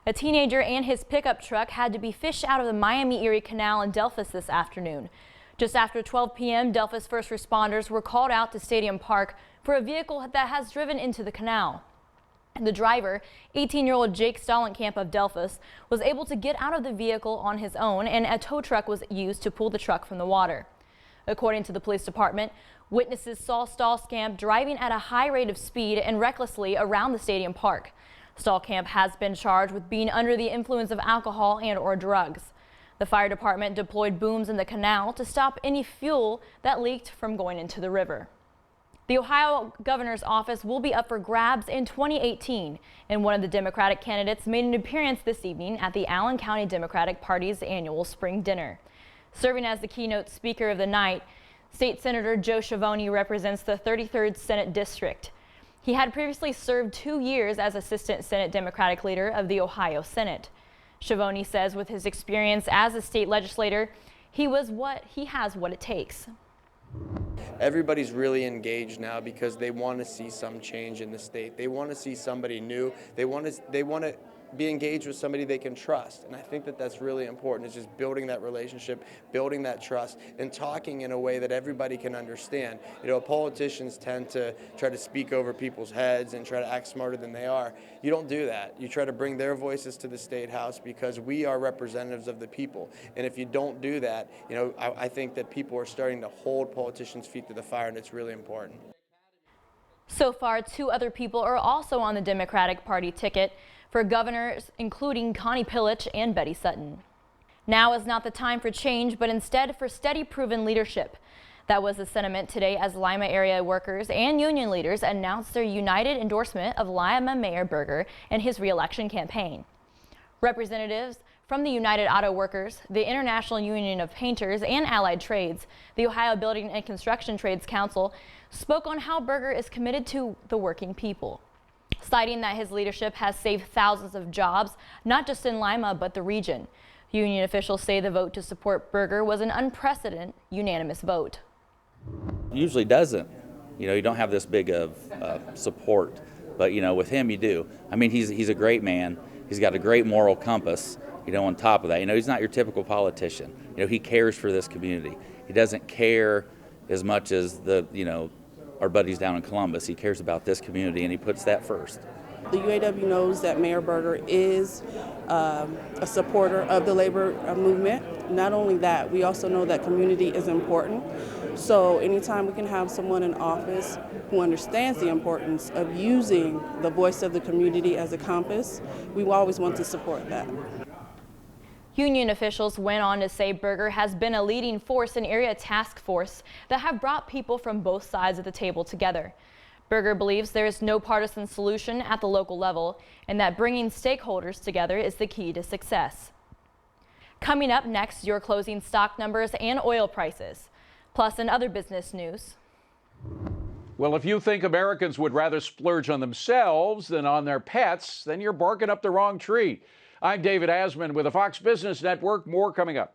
A teenager and his pickup truck had to be fished out of the Miami-Erie Canal in Delphos this afternoon. Just after 12 p.m., Delphos first responders were called out to Stadium Park for a vehicle that has driven into the canal. The driver, 18-year-old Jake Stollenkamp of Delphos, was able to get out of the vehicle on his own, and a tow truck was used to pull the truck from the water. According to the police department, witnesses saw Stollenkamp driving at a high rate of speed and recklessly around the Stadium Park. Stollenkamp has been charged with being under the influence of alcohol and/or drugs. The fire department deployed booms in the canal to stop any fuel that leaked from going into the river. The Ohio governor's office will be up for grabs in 2018, and one of the Democratic candidates made an appearance this evening at the Allen County Democratic Party's annual spring dinner. Serving as the keynote speaker of the night, State Senator Joe Schiavone represents the 33rd Senate District. He had previously served 2 years as Assistant Senate Democratic Leader of the Ohio Senate. Schiavone says with his experience as a state legislator, he has what it takes. Everybody's really engaged now because they want to see some change in the state. They want to see somebody new. They want to be engaged with somebody they can trust. And I think that that's really important. It's just building that relationship, building that trust, and talking in a way that everybody can understand. You know, politicians tend to try to speak over people's heads and try to act smarter than they are. You don't do that. You try to bring their voices to the State House because we are representatives of the people. And if you don't do that, you know, I think that people are starting to hold politicians' feet to the fire, and it's really important. So far, 2 other people are also on the Democratic Party ticket for governors, including Connie Pillich and Betty Sutton. Now is not the time for change, but instead for steady, proven leadership. That was the sentiment today as Lima area workers and union leaders announced their united endorsement of Lima Mayor Berger and his re-election campaign. Representatives from the United Auto Workers, the International Union of Painters and Allied Trades, the Ohio Building and Construction Trades Council spoke on how Berger is committed to the working people, citing that his leadership has saved thousands of jobs, not just in Lima, but the region. Union officials say the vote to support Berger was an unprecedented unanimous vote. Usually doesn't. You know, you don't have this big of support, but you know, with him you do. I mean, he's a great man. He's got a great moral compass. You know, on top of that, you know, he's not your typical politician. You know, he cares for this community. He doesn't care as much as our buddies down in Columbus. He cares about this community, and he puts that first. The UAW knows that Mayor Berger is a supporter of the labor movement. Not only that, we also know that community is important. So anytime we can have someone in office who understands the importance of using the voice of the community as a compass, we always want to support that. Union officials went on to say Berger has been a leading force in area task force that have brought people from both sides of the table together. Berger believes there is no partisan solution at the local level and that bringing stakeholders together is the key to success. Coming up next, your closing stock numbers and oil prices, plus in other business news. Well, if you think Americans would rather splurge on themselves than on their pets, then you're barking up the wrong tree. I'm David Asman with the Fox Business Network. More coming up.